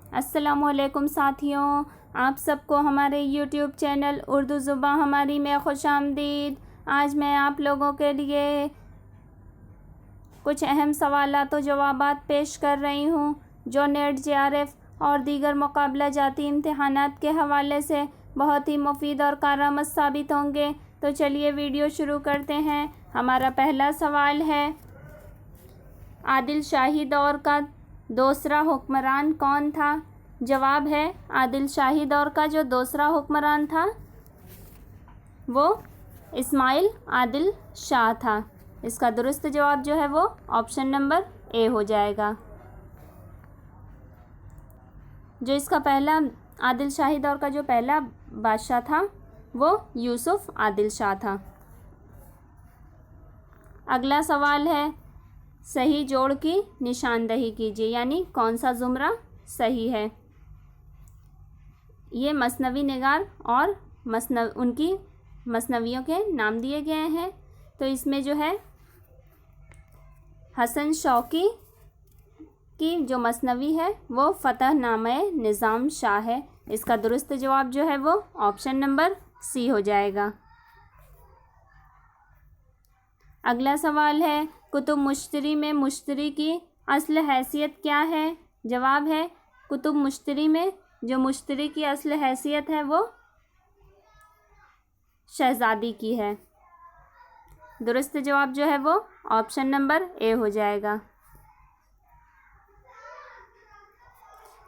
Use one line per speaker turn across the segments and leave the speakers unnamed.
अस्सलामुअलैकुम साथियों, आप सबको हमारे यूट्यूब चैनल उर्दू ज़ुबान हमारी में खुशामदीद। आज मैं आप लोगों के लिए कुछ अहम सवालात और जवाबात पेश कर रही हूँ जो नेट जेआरएफ और दीगर मुकाबला जाती इम्तिहानात के हवाले से बहुत ही मुफीद और कारआमद साबित होंगे। तो चलिए वीडियो शुरू करते हैं। हमारा पहला सवाल है, आदिल शाही दौर का दूसरा हुक्मरान कौन था? जवाब है, आदिल शाही दौर का जो दूसरा हुक्मरान था वो इस्माइल आदिल शाह था। इसका दुरुस्त जवाब जो है वो ऑप्शन नंबर ए हो जाएगा। जो इसका पहला आदिल शाही दौर का जो पहला बादशाह था वो यूसुफ आदिल शाह था। अगला सवाल है, सही जोड़ की निशानदही कीजिए, यानी कौन सा जुमरा सही है। ये मसनवी निगार और उनकी मसनवियों के नाम दिए गए हैं। तो इसमें जो है हसन शौकी की जो मसनवी है वो फ़तहनामा निज़ाम शाह है। इसका दुरुस्त जवाब जो है वो ऑप्शन नंबर सी हो जाएगा। अगला सवाल है, कुतुब मुश्तरी में मुश्तरी की असल हैसियत क्या है? जवाब है, कुतुब मुश्तरी में जो मुश्तरी की असल हैसियत है वो शहज़ादी की है। दुरुस्त जवाब जो है वो ऑप्शन नंबर ए हो जाएगा।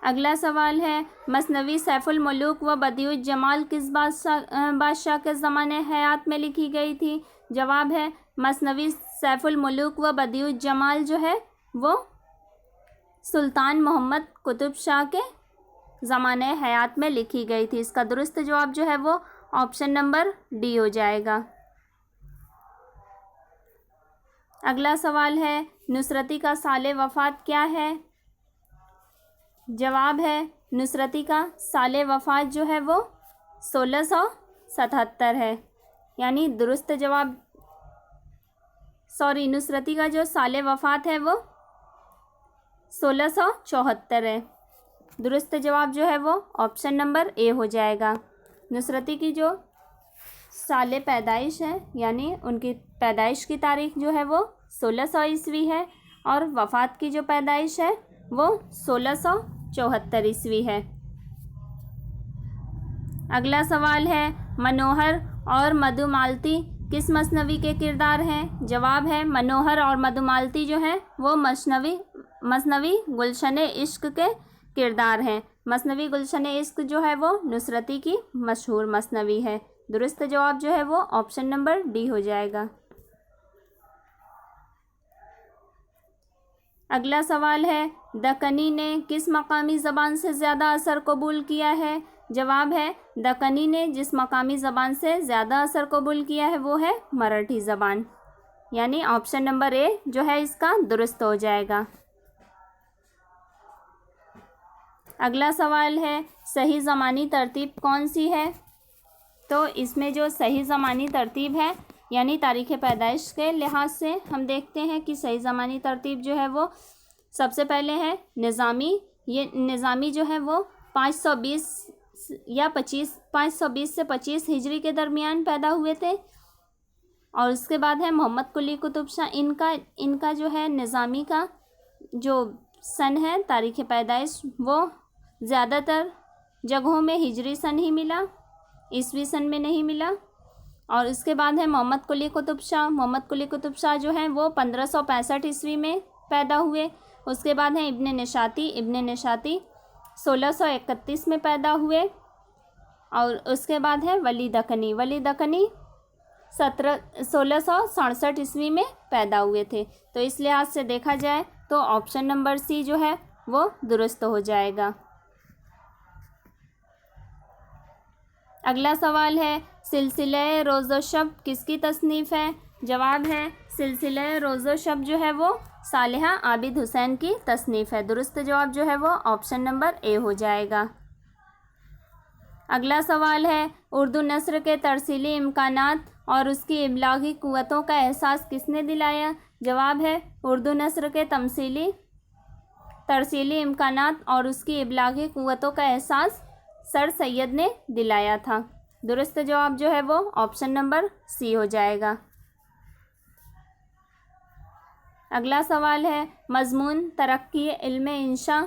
अगला सवाल है, मसनवी सैफुल मुलूक व बदिउज जमाल किस बादशाह के ज़माने हयात में लिखी गई थी? जवाब है, मसनवी सैफुल मुलूक व बदिउज जमाल जो है वो सुल्तान मोहम्मद कुतुब शाह के ज़माने हयात में लिखी गई थी। इसका दुरुस्त जवाब जो है वो ऑप्शन नंबर डी हो जाएगा। अगला सवाल है, नुसरती का साले वफ़ात क्या है? जवाब है, नुसरती का साले वफ़ात जो है वो 1677 है। यानी दुरुस्त जवाब नुसरती का जो साले वफ़ात है वो 1674 है। दुरुस्त जवाब जो है वो ऑप्शन नंबर ए हो जाएगा। नुसरती की जो साले पैदाइश है यानी उनकी पैदाइश की तारीख जो है वो 1600 ईस्वी है और वफ़ात की जो पैदाइश है वो 1674 ईस्वी है। अगला सवाल है, मनोहर और मधुमालती किस मसनवी के किरदार हैं? जवाब है, मनोहर और मधुमालती जो हैं वो मसनवी गुलशन इश्क के किरदार हैं। मसनवी गुलशन इश्क जो है वो नुसरती की मशहूर मसनवी है। दुरुस्त जवाब जो है वो ऑप्शन नंबर डी हो जाएगा। अगला सवाल है, दक्कनी ने किस मकामी ज़बान से ज़्यादा असर कबूल किया है? जवाब है, दक्कनी ने जिस मकामी ज़बान से ज़्यादा असर कबूल किया है वो है मराठी ज़बान। यानी ऑप्शन नंबर ए जो है इसका दुरुस्त हो जाएगा। अगला सवाल है, सही ज़मानी तरतीब कौन सी है? तो इसमें जो सही ज़मानी तरतीब है यानी तारीख़ पैदाइश के लिहाज से हम देखते हैं कि सही ज़मानी तरतीब जो है वो सबसे पहले है निज़ामी। ये निज़ामी जो है वो 520 से 25 हिजरी के दरमियान पैदा हुए थे। और उसके बाद है मोहम्मद कुली कुतुब शाह। इनका जो है निज़ामी का जो सन है तारीख़ पैदाइश वो ज़्यादातर जगहों में हिजरी सन ही मिला, ईस्वी सन में नहीं मिला। और इसके बाद है मोहम्मद कुली कुतुब शाह। मोहम्मद कुली कुतुब शाह जो हैं वो 1565 ईस्वी में पैदा हुए। उसके बाद है इब्न निशाती 1631 में पैदा हुए। और उसके बाद है वली दक्कनी 1667 ईस्वी में पैदा हुए थे। तो इस लिहाज से देखा जाए तो ऑप्शन नंबर सी जो है वो दुरुस्त हो जाएगा। अगला सवाल है, सिलसिले रोज़ो शब किसकी तसनीफ़ है? जवाब है, सिलसिले रोज़ो शब जो है वो सालिहा आबिद हुसैन की तसनीफ़ है। दुरुस्त जवाब जो है वो ऑप्शन नंबर ए हो जाएगा। अगला सवाल है, उर्दू नस्र के तरसीली इम्कानात और उसकी इबलागी क़ुव्वतों का एहसास किसने दिलाया? जवाब है, उर्दू नस्र के तरसीली इम्कानात और उसकी इबलागी क़ुव्वतों का एहसास सर सैयद ने दिलाया था। दुरुस्त जवाब जो है वो ऑप्शन नंबर सी हो जाएगा। अगला सवाल है, मज़मून तरक्की इल्म इंशा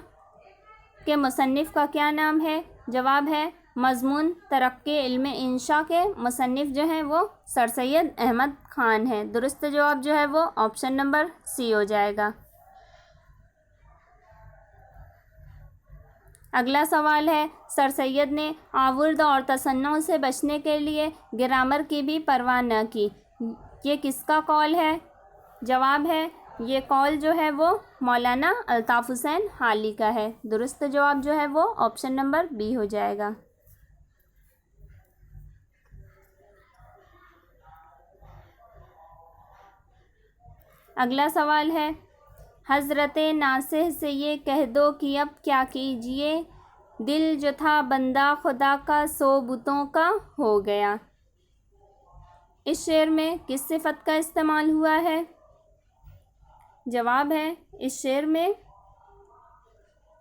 के मुसन्निफ़ का क्या नाम है? जवाब है मज़मून तरक्की इल्म इंशा के मुसन्निफ़ जो हैं वो सर सैयद अहमद ख़ान है। दुरुस्त जवाब जो है वो ऑप्शन नंबर सी हो जाएगा। अगला सवाल है, सर सैयद ने आवर्द और तसन्नुअ से बचने के लिए ग्रामर की भी परवाह न की। ये किसका कौल है? जवाब है ये कौल जो है वो मौलाना अल्ताफ़ हुसैन हाली का है। दुरुस्त जवाब जो है वो ऑप्शन नंबर बी हो जाएगा। अगला सवाल है, हज़रत नासिह से ये कह दो कि अब क्या कीजिए, दिल जो था बंदा खुदा का सो बुतों का हो गया। इस शेर में किस सिफत का इस्तेमाल हुआ है? जवाब है इस शेर में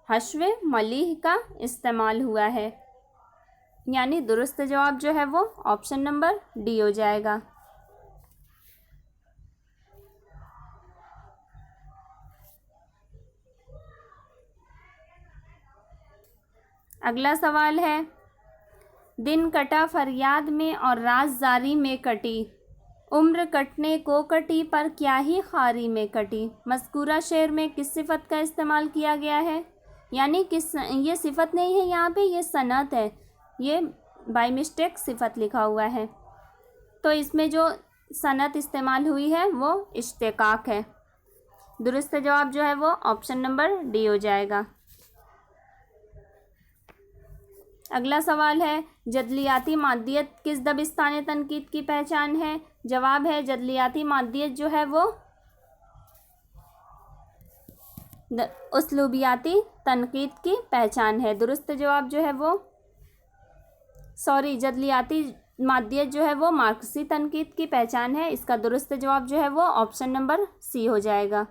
हश्व मलीह का इस्तेमाल हुआ है, यानी दुरुस्त जवाब जो है वो ऑप्शन नंबर डी हो जाएगा। अगला सवाल है, दिन कटा फरियाद में और रात जारी में कटी, उम्र कटने को कटी पर क्या ही खारी में कटी। मज़कूरा शेर में किस सिफत का इस्तेमाल किया गया है? यानी किस, ये सिफत नहीं है यहाँ पे, ये सनत है, ये बाय मिस्टेक सिफत लिखा हुआ है। तो इसमें जो सनत इस्तेमाल हुई है वो इश्तिकाक है। दुरुस्त जवाब जो है वो ऑप्शन नंबर डी हो जाएगा। अगला सवाल है, जदलियाती मादियत किस दबिस्तान तनकीद की पहचान है? जवाब है जदलियाती मादियत जो है वो उसलूबियाती तनकीद की पहचान है। दुरुस्त जवाब जो है वो जदलियाती मादियत जो है वो मार्क्सी तनकीद की पहचान है। इसका दुरुस्त जवाब जो है वो ऑप्शन नंबर सी हो जाएगा।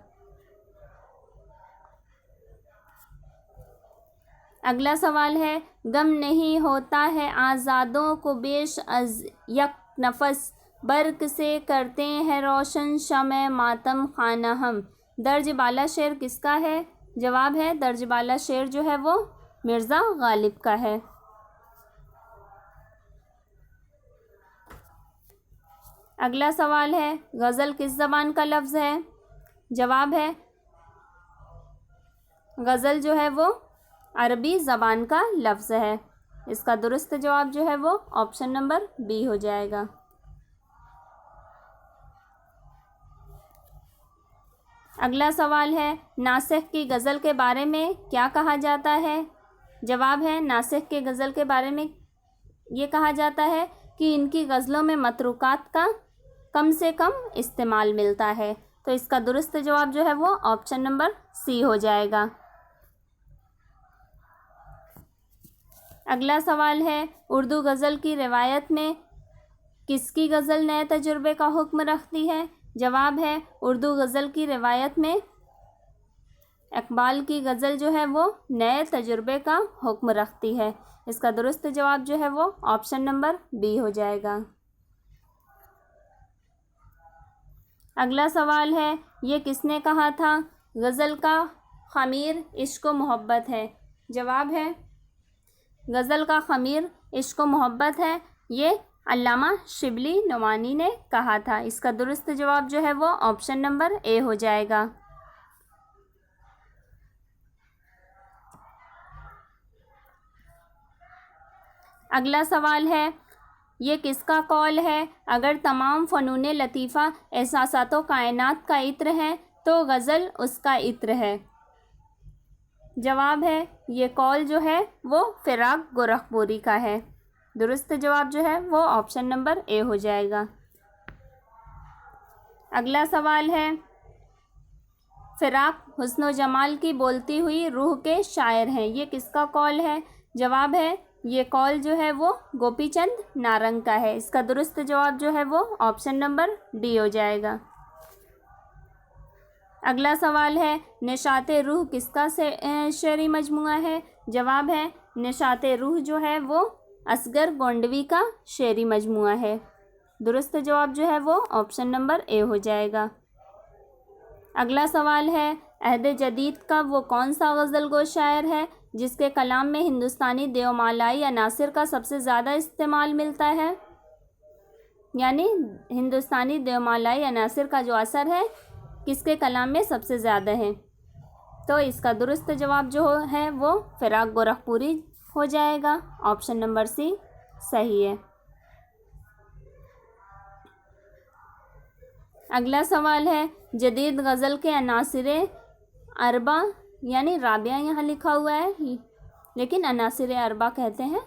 अगला सवाल है, गम नहीं होता है आज़ादों को बेश अज़ यक नफस, बर्क से करते हैं रोशन शमे मातम खाना हम। दर्ज बाला शेर किसका है? जवाब है दर्ज बाला शेर जो है वो मिर्ज़ा गालिब का है। अगला सवाल है, गज़ल किस ज़बान का लफ्ज़ है? जवाब है गज़ल जो है वो अरबी ज़बान का लफ्ज़ है। इसका दुरुस्त जवाब जो है वो ऑप्शन नंबर बी हो जाएगा। अगला सवाल है, नासिख की गज़ल के बारे में क्या कहा जाता है? जवाब है नासिख के गज़ल के बारे में ये कहा जाता है कि इनकी गज़लों में मतरूकात का कम से कम इस्तेमाल मिलता है। तो इसका दुरुस्त जवाब जो है वो ऑप्शन नंबर सी हो जाएगा। अगला सवाल है, उर्दू गज़ल की रिवायत में किसकी गज़ल नए तजुर्बे का हुक्म रखती है? जवाब है उर्दू गज़ल की रिवायत में इकबाल की गज़ल जो है वो नए तजुर्बे का हुक्म रखती है। इसका दुरुस्त जवाब जो है वो ऑप्शन नंबर बी हो जाएगा। अगला सवाल है, ये किसने कहा था गज़ल का ख़मीर इश्क व मोहब्बत है? जवाब है गज़ल का ख़मीर इश्क व मोहब्बत है, ये अल्लामा शिबली नवानी ने कहा था। इसका दुरुस्त जवाब जो है वो ऑप्शन नंबर ए हो जाएगा। अगला सवाल है, ये किसका कौल है? अगर तमाम फ़नून लतीफ़ा एहसासातो कायनात का इत्र है तो गज़ल उसका इत्र है। जवाब है ये कौल जो है वो फ़िराक गोरखपुरी का है। दुरुस्त जवाब जो है वो ऑप्शन नंबर ए हो जाएगा। अगला सवाल है, फ़िराक हुस्न व जमाल की बोलती हुई रूह के शायर हैं, ये किसका कौल है? जवाब है ये कौल जो है वो गोपीचंद नारंग का है। इसका दुरुस्त जवाब जो है वो ऑप्शन नंबर डी हो जाएगा। अगला सवाल है, निशाते रूह किसका शेरी मजमुआ है? जवाब है निशाते रूह जो है वो असगर गोंडवी का शेरी मजमुआ है। दुरुस्त जवाब जो है वो ऑप्शन नंबर ए हो जाएगा। अगला सवाल है, अहद जदीद का वो कौन सा गज़ल गो शायर है जिसके कलाम में हिंदुस्तानी देवमालाई अनासिर का सबसे ज़्यादा इस्तेमाल मिलता है? यानी हिंदुस्तानी देवमालाई अनासिर का जो असर है किसके कलाम में सबसे ज़्यादा है? तो इसका दुरुस्त जवाब जो है वो फ़िराक गोरखपुरी हो जाएगा। ऑप्शन नंबर सी सही है। अगला सवाल है, जदीद गज़ल के अनासिरे अरबा यानी राबिया यहाँ लिखा हुआ है लेकिन अनासिरे अरबा कहते हैं।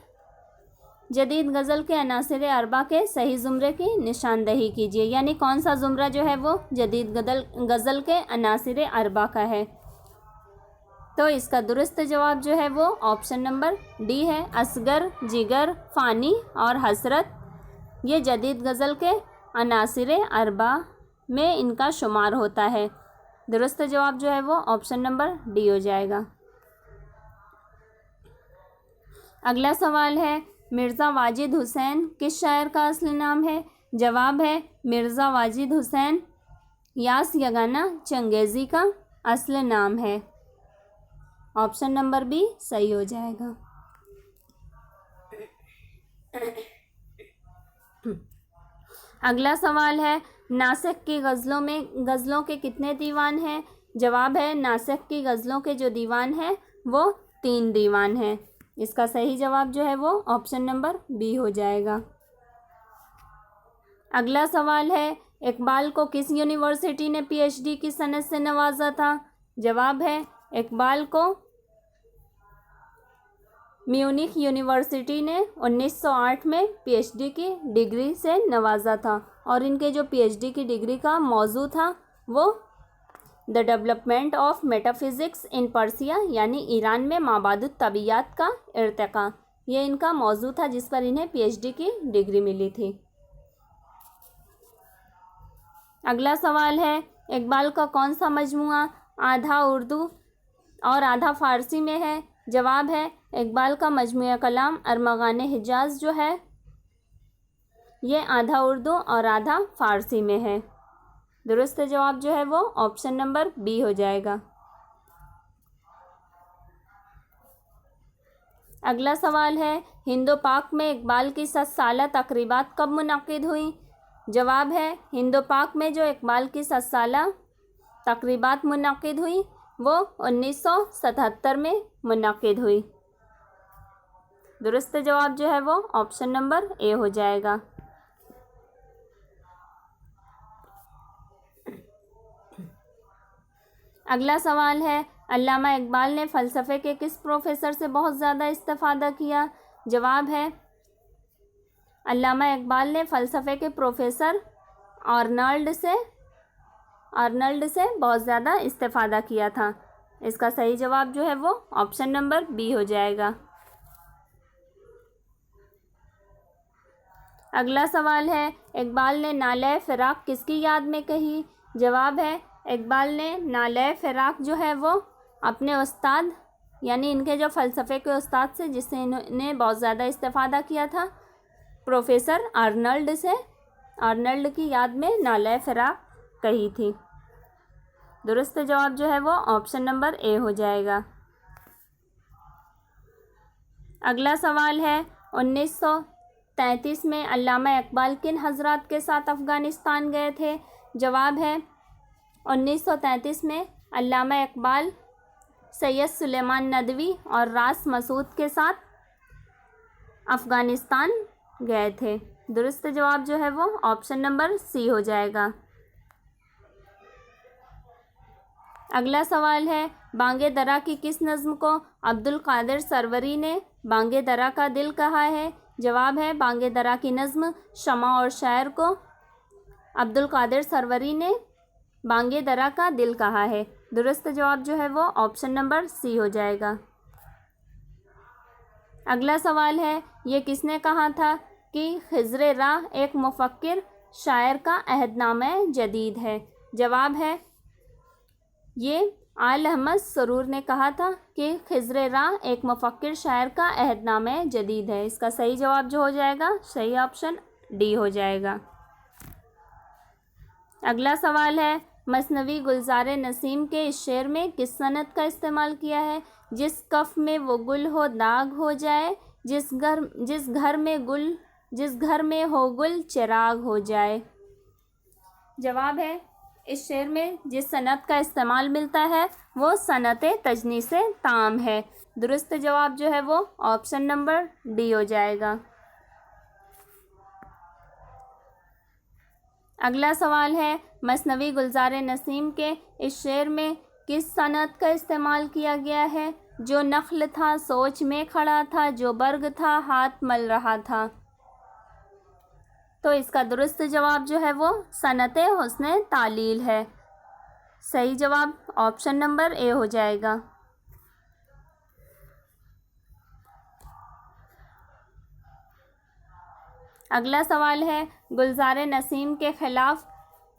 जदीद गज़ल के अनासिरे अरबा के सही ज़ुमरे की निशानदही कीजिए। यानी कौन सा ज़ुमरा जो है वो जदीद गज़ल के अनासिरे अरबा का है? तो इसका दुरुस्त जवाब जो है वो ऑप्शन नंबर डी है। असगर, जिगर, फ़ानी और हसरत ये जदीद गज़ल के अनासिरे अरबा में इनका शुमार होता है। दुरुस्त जवाब जो है वो ऑप्शन नंबर डी हो जाएगा। अगला सवाल है, मिर्ज़ा वाजिद हुसैन किस शायर का असली नाम है? जवाब है मिर्ज़ा वाजिद हुसैन यास यगाना चंगेज़ी का असली नाम है। ऑप्शन नंबर बी सही हो जाएगा। अगला सवाल है, नासिक की गज़लों के कितने दीवान हैं? जवाब है नासिक की गज़लों के जो दीवान हैं वो 3 दीवान हैं। इसका सही जवाब जो है वो ऑप्शन नंबर बी हो जाएगा। अगला सवाल है, इकबाल को किस यूनिवर्सिटी ने पीएचडी की सनद से नवाजा था? जवाब है इकबाल को म्यूनिख यूनिवर्सिटी ने 1908 में पीएचडी की डिग्री से नवाजा था और इनके जो पीएचडी की डिग्री का मौजू था वो the development of metaphysics in Persia यानी ईरान में माबादुत तबीयात का इर्तिका, ये इनका मौजू था जिस पर इन्हें पीएचडी की डिग्री मिली थी। अगला सवाल है, इकबाल का कौन सा मजमुआ आधा उर्दू और आधा फ़ारसी में है? जवाब है इकबाल का मजमुआ कलाम अरमगान हिजाज जो है ये आधा उर्दू और आधा फ़ारसी में है। दुरुस्त जवाब जो है वो ऑप्शन नंबर बी हो जाएगा। अगला सवाल है, हिंदो पाक में इकबाल की 7 साला तकरीबात कब मुनक़िद हुई? जवाब है हिंदो पाक में जो इकबाल की 7 साला तकरीबात मुनक़िद हुई वो 1977 में मुनक़िद हुई। दुरुस्त जवाब जो है वो ऑप्शन नंबर ए हो जाएगा। अगला सवाल है, अल्लामा इकबाल ने फ़लसफ़े के किस प्रोफेसर से बहुत ज़्यादा इस्तिफ़ादा किया? जवाब है अल्लामा इकबाल ने फ़लसफ़े के प्रोफेसर आर्नल्ड से बहुत ज़्यादा इस्तिफ़ादा किया था। इसका सही जवाब जो है वो ऑप्शन नंबर बी हो जाएगा। अगला सवाल है, इकबाल ने नाले फ़िराक किसकी याद में कही? जवाब है इकबाल ने नाले फ़िराक जो है वो अपने उस्ताद यानी इनके जो फ़लसफ़े के उस्ताद से जिससे इन्होंने बहुत ज़्यादा इस्तिफ़ादा किया था प्रोफेसर आर्नल्ड की याद में नाले फ़िराक कही थी। दुरुस्त जवाब जो है वो ऑप्शन नंबर ए हो जाएगा। अगला सवाल है, 1933 में अल्लामा इकबाल किन हज़रात के साथ अफ़गानिस्तान गए थे? जवाब है 1933 में अल्लामा इकबाल सैयद सुलेमान नदवी और रास मसूद के साथ अफ़गानिस्तान गए थे। दुरुस्त जवाब जो है वो ऑप्शन नंबर सी हो जाएगा। अगला सवाल है, बांगे दरा की किस नज़्म को अब्दुल कादिर सरवरी ने बांगे दरा का दिल कहा है? जवाब है बांगे दरा की नज़्म शमा और शायर को अब्दुल कादिर सरवरी ने बांगे दरा का दिल कहा है। दुरुस्त जवाब जो है वो ऑप्शन नंबर सी हो जाएगा। अगला सवाल है, ये किसने कहा था कि खिज़्र राह एक मुफ़क्किर शायर का अहदनामा जदीद है? जवाब है ये आल अहमद सरूर ने कहा था कि खिज़्र राह एक मुफक्किर शायर का अहदनामे जदीद है। इसका सही जवाब जो हो जाएगा, सही ऑप्शन डी हो जाएगा। अगला सवाल है, मसनवी गुलजार नसीम के इस शेर में किस सनत का इस्तेमाल किया है? जिस कफ में वो गुल हो दाग हो जाए, जिस घर में हो गुल चिराग हो जाए। जवाब है, इस शेर में जिस सनत का इस्तेमाल मिलता है वो सनत तजनीस ताम है। दुरुस्त जवाब जो है वो ऑप्शन नंबर डी हो जाएगा। अगला सवाल है, मसनवी गुलजार नसीम के इस शेर में किस सनत का इस्तेमाल किया गया है? जो नख्ल था सोच में खड़ा था, जो बर्ग था हाथ मल रहा था। तो इसका दुरुस्त जवाब जो है वो सनत हुस्न तालील है। सही जवाब ऑप्शन नंबर ए हो जाएगा। अगला सवाल है, गुलजार नसीम के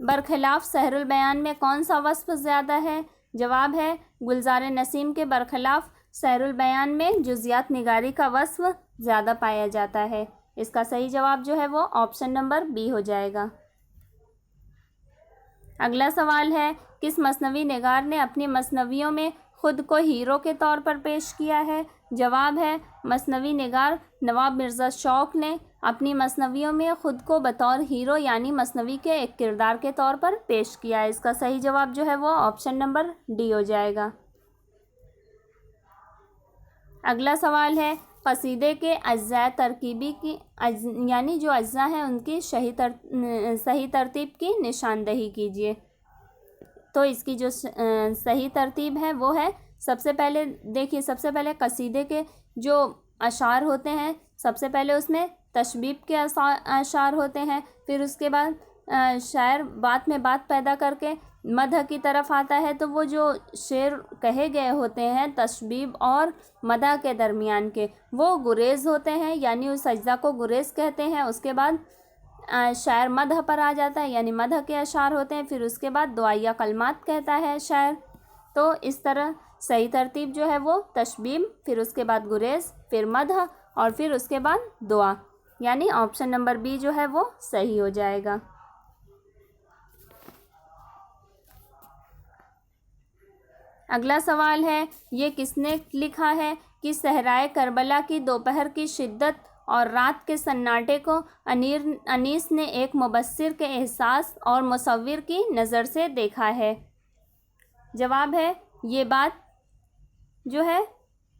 बरखिलाफ सहरुल बयान में कौन सा वस्फ ज़्यादा है? जवाब है, गुलजार नसीम के बरखिलाफ सहरुल बयान में जुज़ियात निगारी का वस्फ ज़्यादा पाया जाता है। इसका सही जवाब जो है वो ऑप्शन नंबर बी हो जाएगा। अगला सवाल है, किस मसनवी निगार ने अपनी मसनवियों में ख़ुद को हीरो के तौर पर पेश किया है? जवाब है, मसनवी निगार नवाब मिर्ज़ा शौक़ ने अपनी मसनवियों में ख़ुद को बतौर हीरो यानी मसनवी के एक किरदार के तौर पर पेश किया है। इसका सही जवाब जो है वो ऑप्शन नंबर डी हो जाएगा। अगला सवाल है, क़सीदे के अज्ज़ा तरकीबी की यानी जो अज्ज़ा हैं उनकी सही तरतीब की निशानदही कीजिए। तो इसकी जो सही तरतीब है वो है, सबसे पहले देखिए, सबसे पहले क़सीदे के जो अशार होते हैं, सबसे पहले उसमें तशबीब के अशार होते हैं, फिर उसके बाद शायर बात में बात पैदा करके मदह की तरफ आता है। तो वो जो शेर कहे गए होते हैं तशबीब और मदह के दरमियान के, वो गुरेज़ होते हैं, यानी उस अज्जा को गुरेज़ कहते हैं। उसके बाद शायर मदह पर आ जाता है, यानी मदह के अशार होते हैं। फिर उसके बाद दुआया कलमात कहता है शायर। तो इस तरह सही तरतीब जो है वो तशबीब, फिर उसके बाद गुरेज़, फिर मदह और फिर उसके बाद दुआ, यानी ऑप्शन नंबर बी जो है वो सही हो जाएगा। अगला सवाल है, ये किसने लिखा है कि सहराए करबला की दोपहर की शिद्दत और रात के सन्नाटे को अनीस ने एक मुबस्सिर के एहसास और मुसव्विर की नज़र से देखा है? जवाब है, ये बात जो है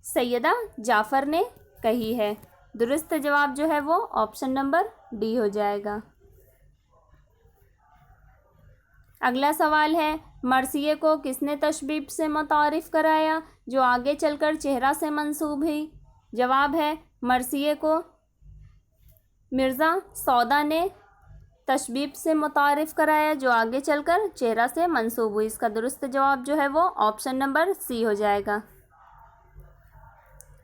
सैयदा जाफ़र ने कही है। दुरुस्त जवाब जो है वो ऑप्शन नंबर डी हो जाएगा। अगला सवाल है, मरसिए को किसने तशबीब से मुतारिफ़ कराया जो आगे चलकर चेहरा से मंसूब हुई? जवाब है, मरसिए को मिर्ज़ा सौदा ने तशबीब से मुतारिफ़ कराया जो आगे चलकर चेहरा से मंसूब हुई। इसका दुरुस्त जवाब जो है वो ऑप्शन नंबर सी हो जाएगा।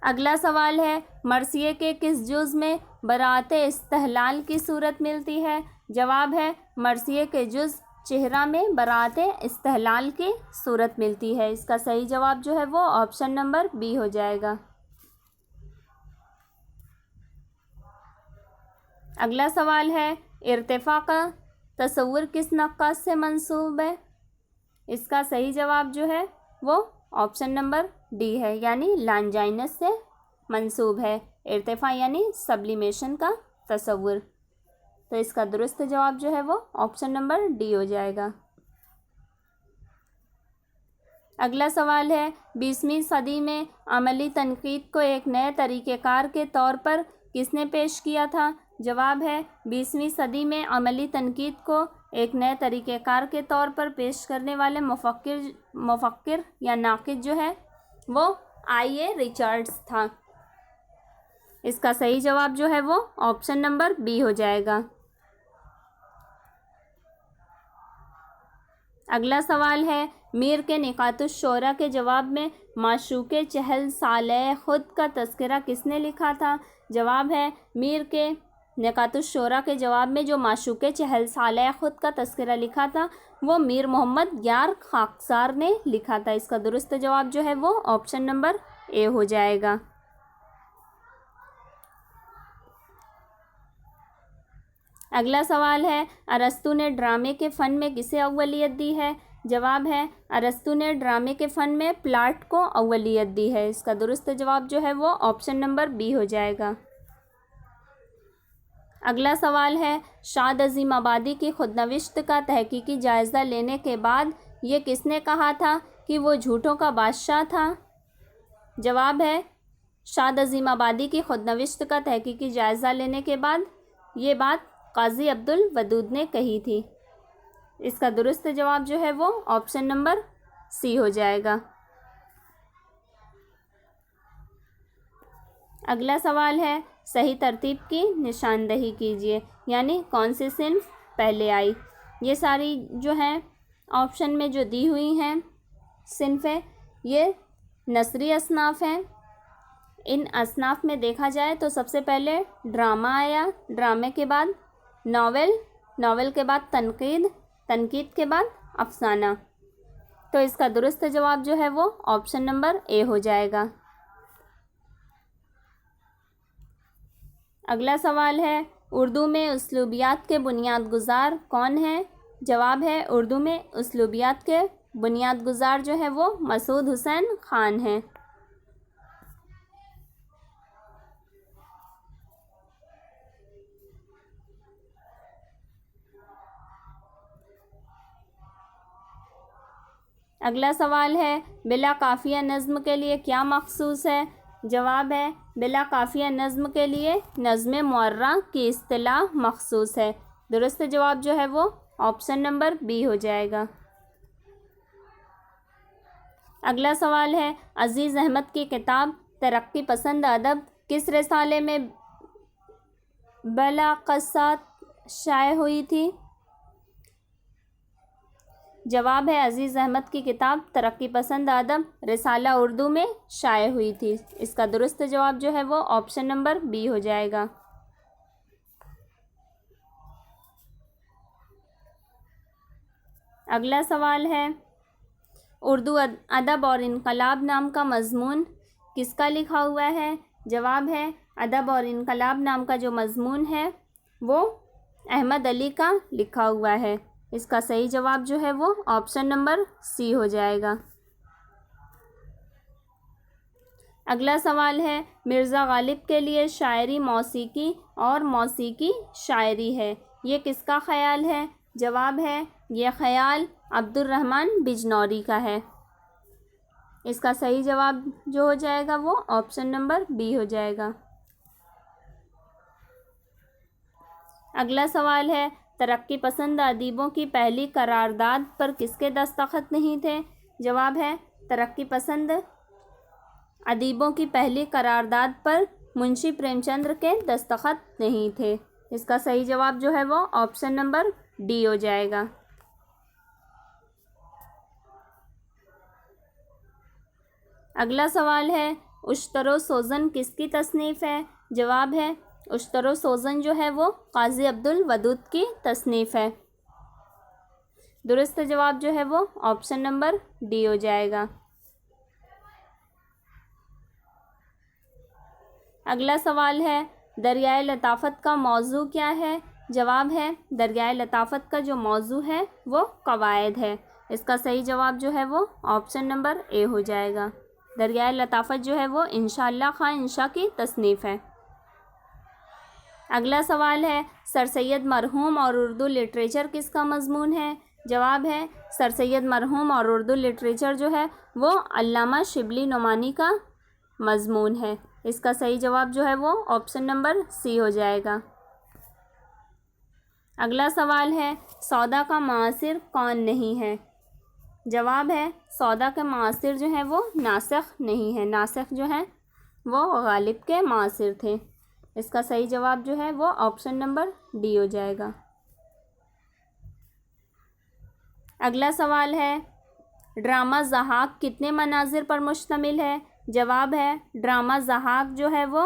अगला सवाल है, मरसिए के किस जुज़ में बराते इस्तहलाल की सूरत मिलती है? जवाब है, मरसिए के जुज़ चेहरा में बराते इस्तहलाल की सूरत मिलती है। इसका सही जवाब जो है वो ऑप्शन नंबर बी हो जाएगा। अगला सवाल है, इर्तिफ़ा का तसव्वुर किस नक्काश से मंसूब है? इसका सही जवाब जो है वो ऑप्शन नंबर डी है, यानी लांजाइनस से मंसूब है इर्तिफ़ा, यानी सब्लिमेशन का तसव्वुर। तो इसका दुरुस्त जवाब जो है वो ऑप्शन नंबर डी हो जाएगा। अगला सवाल है, 20वीं सदी में अमली तनकीद को एक नए तरीक़ेकार के तौर पर किसने पेश किया था? जवाब है, 20वीं सदी में अमली तनकीद को एक नए तरीक़ेकार के तौर पर पेश करने वाले मुफक्किर या नाक़िद जो है वो I.A. रिचर्ड्स था। इसका सही जवाब जो है वो ऑप्शन नंबर बी हो जाएगा। अगला सवाल है, मीर के निकातुश्शोरा के जवाब में माशूक़े चहल साले खुद का तज़किरा किसने लिखा था? जवाब है, मीर के नकातुश्शोरा के जवाब में जो माशूक़े चहल साले खुद का तस्करा लिखा था वो मीर मोहम्मद यार खाकसार ने लिखा था। इसका दुरुस्त जवाब जो है वो ऑप्शन नंबर ए हो जाएगा। अगला सवाल है, अरस्तु ने ड्रामे के फ़न में किसे अव्वलियत दी है? जवाब है, अरस्तु ने ड्रामे के फ़न में प्लाट को अव्वलियत दी है। इसका दुरुस्त जवाब जो है वो ऑप्शन नंबर बी हो जाएगा। अगला सवाल है, शाद अज़ीम आबादी की खुदनविश्त का तहकीकी जायज़ा लेने के बाद ये किसने कहा था कि वो झूठों का बादशाह था? जवाब है, शाद अज़ीम आबादी की खुदनविश्त का तहकीकी जायज़ा लेने के बाद ये बात काजी अब्दुल वदूद ने कही थी। इसका दुरुस्त जवाब जो है वो ऑप्शन नंबर सी हो जाएगा। अगला सवाल है, सही तरतीब की निशानदही कीजिए, यानी कौन सी सिन्फ पहले आई। ये सारी जो हैं ऑप्शन में जो दी हुई हैं सिन्फ़ें ये नसरी असनाफ़ हैं। इन असनाफ़ में देखा जाए तो सबसे पहले ड्रामा आया, ड्रामे के बाद नावल, नावल के बाद तनकीद, तनकीद के बाद अफसाना। तो इसका दुरुस्त जवाब जो है वो ऑप्शन नंबर ए हो जाएगा। अगला सवाल है, उर्दू में उसलूबियात के बुनियाद गुज़ार कौन है? जवाब है, उर्दू में उसलूबियात के बुनियाद गुज़ार जो है वो मसूद हुसैन ख़ान हैं। अगला सवाल है, बिला काफ़िया नज़्म के लिए क्या मखसूस है? जवाब है, बिला काफ़िया नज़्म के लिए नज़्म मुअर्रा की इस्तिलाह मखसूस है। दुरुस्त जवाब जो है वो ऑप्शन नंबर बी हो जाएगा। अगला सवाल है, अज़ीज़ अहमद की किताब तरक्की पसंद अदब किस रिसाले में बलाक़सात शाये हुई थी? जवाब है, अज़ीज़ अहमद की किताब तरक्की पसंद अदब रिसाला उर्दू में शाये हुई थी। इसका दुरुस्त जवाब जो है वो ऑप्शन नंबर बी हो जाएगा। अगला सवाल है, उर्दू अदब और इनकलाब नाम का मज़मून किसका लिखा हुआ है? जवाब है, अदब और इनकलाब नाम का जो मज़मून है वो अहमद अली का लिखा हुआ है। इसका सही जवाब जो है वो ऑप्शन नंबर सी हो जाएगा। अगला सवाल है, मिर्ज़ा गालिब के लिए शायरी मौसीकी और मौसीकी शायरी है, ये किसका ख़याल है? जवाब है, ये ख़याल अब्दुर्रहमान बिजनौरी का है। इसका सही जवाब जो हो जाएगा वो ऑप्शन नंबर बी हो जाएगा। अगला सवाल है, तरक्की पसंद अदीबों की पहली करारदाद पर किसके दस्तखत नहीं थे? जवाब है, तरक्की पसंद अदीबों की पहली करारदाद पर मुंशी प्रेमचंद्र के दस्तखत नहीं थे। इसका सही जवाब जो है वो ऑप्शन नंबर डी हो जाएगा। अगला सवाल है, उश्तरो सोज़न किसकी तसनीफ़ है? जवाब है, उश्तरो सोज़न जो है वो काजी अब्दुल वदूद की तसनीफ़ है। दुरुस्त जवाब जो है वो ऑप्शन नंबर डी हो जाएगा। अगला सवाल है, दरियाए लताफ़त का मौजू क्या है? जवाब है, दरियाए लताफ़त का जो मौजू है वो कवायद है। इसका सही जवाब जो है वो ऑप्शन नंबर ए हो जाएगा। दरियाए लताफ़त जो है वो इंशाअल्लाह खां इंशा की तसनीफ़ है। अगला सवाल है, सर सैयद मरहूम और उर्दू लिटरेचर किसका मज़मून है? जवाब है, सर सैयद मरहूम और उर्दू लिटरेचर जो है वो अल्लामा शिबली नोमानी का मज़मून है। इसका सही जवाब जो है वो ऑप्शन नंबर सी हो जाएगा। अगला सवाल है, सौदा का मासिर कौन नहीं है? जवाब है, सौदा के मासिर जो है वो नासिख नहीं है। नासिख जो है वो गालिब के मासिर थे। इसका सही जवाब जो है वो ऑप्शन नंबर डी हो जाएगा। अगला सवाल है, ड्रामा ज़हाक कितने मनाजिर पर मुश्तमिल है? जवाब है, ड्रामा ज़हाक जो है वो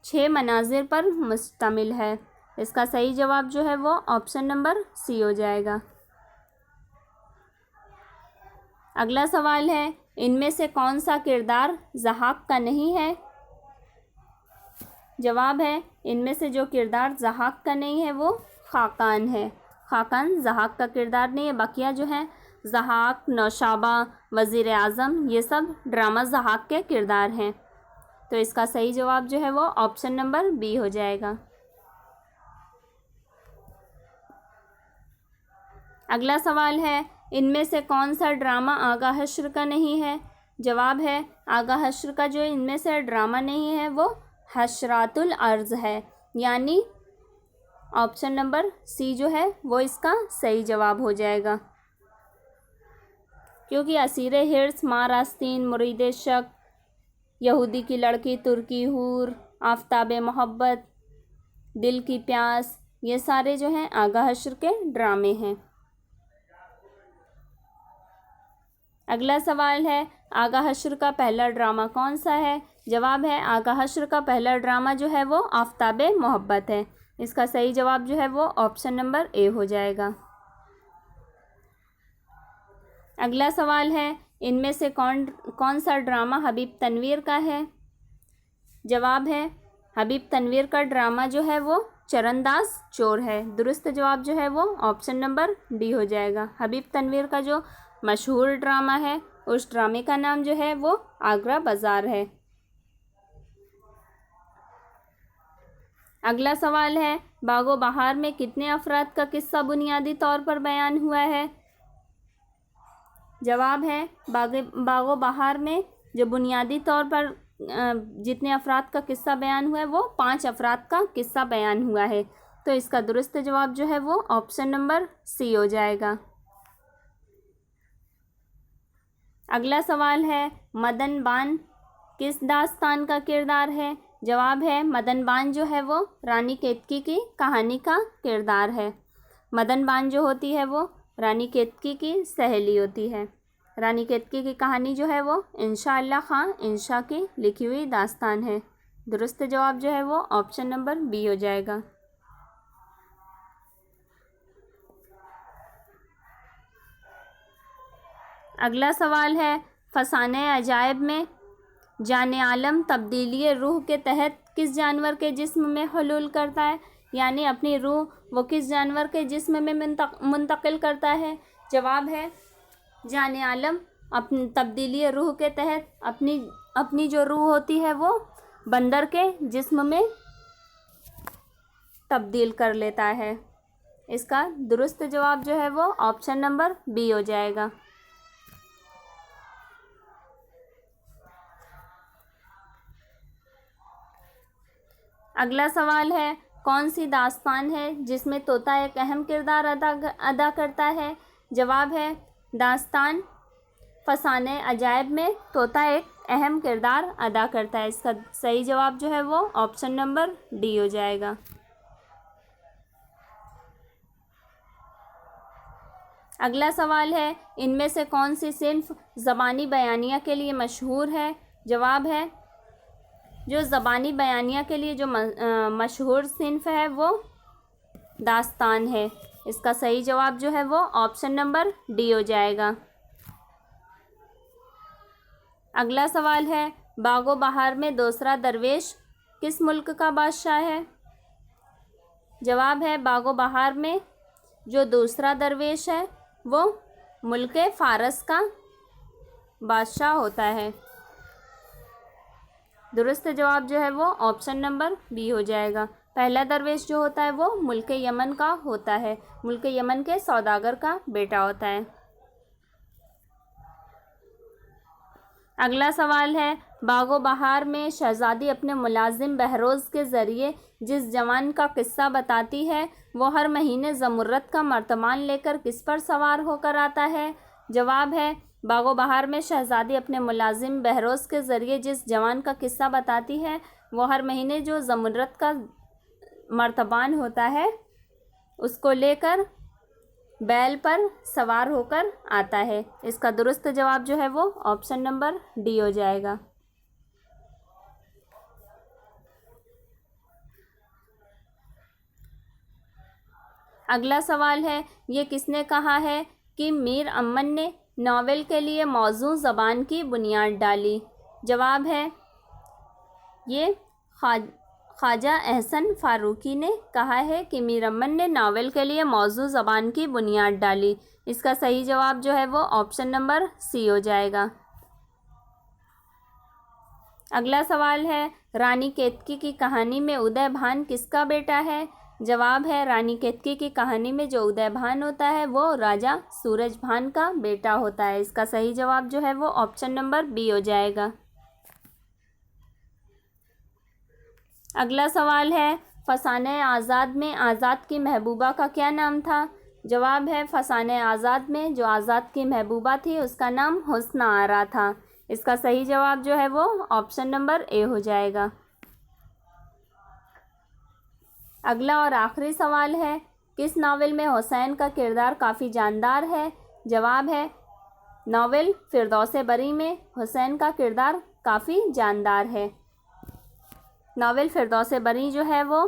6 मनाजिर पर मुश्तमिल है। इसका सही जवाब जो है वो ऑप्शन नंबर सी हो जाएगा। अगला सवाल है, इनमें से कौन सा किरदार ज़हाक का नहीं है? जवाब है, इनमें से जो किरदार ज़हाक का नहीं है वो खाकान है। खाकान ज़हाक का किरदार नहीं है। बकिया जो हैं ज़हाक, नौशाबा, वज़ीर आज़म, ये सब ड्रामा ज़हाक के किरदार हैं। तो इसका सही जवाब जो है वो ऑप्शन नंबर बी हो जाएगा। अगला सवाल है, इनमें से कौन सा ड्रामा आगा हश्र का नहीं है? जवाब है, आगा हश्र का जो इनमें से ड्रामा नहीं है वो हशरातुल अर्ज़ है, यानी ऑप्शन नंबर सी जो है वो इसका सही जवाब हो जाएगा। क्योंकि असीर हिर्स, माँ रास्तीन, मुरीद शक, यहूदी की लड़की, तुर्की हूर, आफताब मोहब्बत, दिल की प्यास, ये सारे जो हैं आगा हश्र के ड्रामे हैं। अगला सवाल है, आगा हश्र का पहला ड्रामा कौन सा है? जवाब है, आगा हश्र का पहला ड्रामा जो है वो आफताब मोहब्बत है। इसका सही जवाब जो है वो ऑप्शन नंबर ए हो जाएगा। अगला सवाल है, इनमें से कौन सा ड्रामा हबीब तनवीर का है? जवाब है, हबीब तनवीर का ड्रामा जो है वो चरणदास चोर है। दुरुस्त जवाब जो है वो ऑप्शन नंबर डी हो जाएगा। हबीब तनवीर का जो मशहूर ड्रामा है उस ड्रामे का नाम जो है वो आगरा बाज़ार है। अगला सवाल है, बागो बहार में कितने अफराद का किस्सा बुनियादी तौर पर बयान हुआ है? जवाब है, बागो बहार में जो बुनियादी तौर पर जितने अफराद का किस्सा बयान हुआ है वो 5 अफराद का किस्सा बयान हुआ है। तो इसका दुरुस्त जवाब जो है वो ऑप्शन नंबर सी हो जाएगा। अगला सवाल है, मदन बान किस दास्तान का किरदार है? जवाब है, मदन बान जो है वो रानी केतकी की कहानी का किरदार है। मदन बान जो होती है वो रानी केतकी की सहेली होती है। रानी केतकी की कहानी जो है वो इंशा अल्लाह खां इंशा की लिखी हुई दास्तान है। दुरुस्त जवाब जो है वो ऑप्शन नंबर बी हो जाएगा। अगला सवाल है, फसाने अजायब में जाने आलम तब्दीली रूह के तहत किस जानवर के जिस्म में हुलूल करता है? यानी अपनी रूह वो किस जानवर के जिस्म में मुंतकिल करता है? जवाब है, जाने आलम अपनी तब्दीली रूह के तहत अपनी जो रूह होती है वो बंदर के जिस्म में तब्दील कर लेता है। इसका दुरुस्त जवाब जो है वो ऑप्शन नंबर बी हो जाएगा। अगला सवाल है, कौन सी दास्तान है जिसमें तोता एक अहम किरदार अदा करता है? जवाब है, दास्तान फसाने अजायब में तोता एक अहम किरदार अदा करता है। इसका सही जवाब जो है वो ऑप्शन नंबर डी हो जाएगा। अगला सवाल है, इनमें से कौन सी सिन्फ ज़बानी बयानिया के लिए मशहूर है? जवाब है, जो ज़बानी बयानिया के लिए जो मशहूर सिन्फ है वो दास्तान है। इसका सही जवाब जो है वो ऑप्शन नंबर डी हो जाएगा। अगला सवाल है, बागो बहार में दूसरा दरवेश किस मुल्क का बादशाह है? जवाब है, बागो बहार में जो दूसरा दरवेश है वो मुल्क फ़ारस का बादशाह होता है। दुरुस्त जवाब जो है वो ऑप्शन नंबर बी हो जाएगा। पहला दरवेश जो होता है वो मुल्क यमन का होता है, मुल्क यमन के सौदागर का बेटा होता है। अगला सवाल है, बागो बहार में शहज़ादी अपने मुलाजिम बहरोज़ के ज़रिए जिस जवान का किस्सा बताती है वो हर महीने ज़मुर्रत का मर्तमान लेकर किस पर सवार होकर आता है? जवाब है, बागो बहार में शहज़ादी अपने मुलाजिम बहरोज़ के ज़रिए जिस जवान का किस्सा बताती है वो हर महीने जो ज़मुर्रत का मर्तबान होता है उसको लेकर बैल पर सवार होकर आता है। इसका दुरुस्त जवाब जो है वो ऑप्शन नंबर डी हो जाएगा। अगला सवाल है, ये किसने कहा है कि मीर अमन ने नावल के लिए मौजू ज़बान की बुनियाद डाली? जवाब है, ये ख्वाजा एहसन फ़ारूकी ने कहा है कि मीर अमन ने नावल के लिए मौजू ज़बान की बुनियाद डाली। इसका सही जवाब जो है वो ऑप्शन नंबर सी हो जाएगा। अगला सवाल है, रानी केतकी की कहानी में उदय भान किसका बेटा है? जवाब है, रानी केतकी की कहानी में जो उदय भान होता है वो राजा सूरज भान का बेटा होता है। इसका सही जवाब जो है वो ऑप्शन नंबर बी हो जाएगा। अगला सवाल है, फसाने आज़ाद में आज़ाद की महबूबा का क्या नाम था? जवाब है, फसाने आज़ाद में जो आज़ाद की महबूबा थी उसका नाम हुस्ना आरा था। इसका सही जवाब जो है वो ऑप्शन नंबर ए हो जाएगा। अगला और आखिरी सवाल है, किस नावल में हुसैन का किरदार काफ़ी जानदार है? जवाब है, नावल फिरदौस बरी में हुसैन का किरदार काफ़ी जानदार है। नावल फिरदौस बरी जो है वो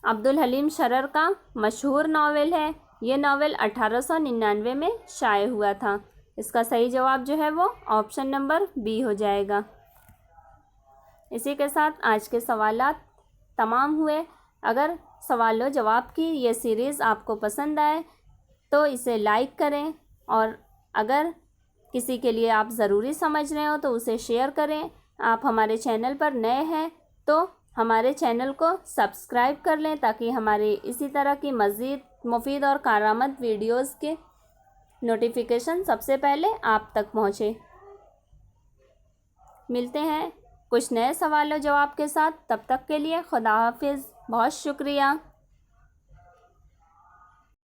अब्दुल हलीम शरर का मशहूर नावल है। ये नावल 1899 में शाये हुआ था। इसका सही जवाब जो है वो ऑप्शन नंबर बी हो जाएगा। इसी के साथ आज के सवालात तमाम हुए। अगर सवालों जवाब की ये सीरीज़ आपको पसंद आए तो इसे लाइक करें, और अगर किसी के लिए आप ज़रूरी समझ रहे हो तो उसे शेयर करें। आप हमारे चैनल पर नए हैं तो हमारे चैनल को सब्सक्राइब कर लें ताकि हमारे इसी तरह की मज़ीद मुफीद और कारआमद वीडियोज़ के नोटिफिकेशन सबसे पहले आप तक पहुँचे। मिलते हैं कुछ नए सवालों जवाब के साथ। तब तक के लिए खुदा हाफिज़। बहुत शुक्रिया।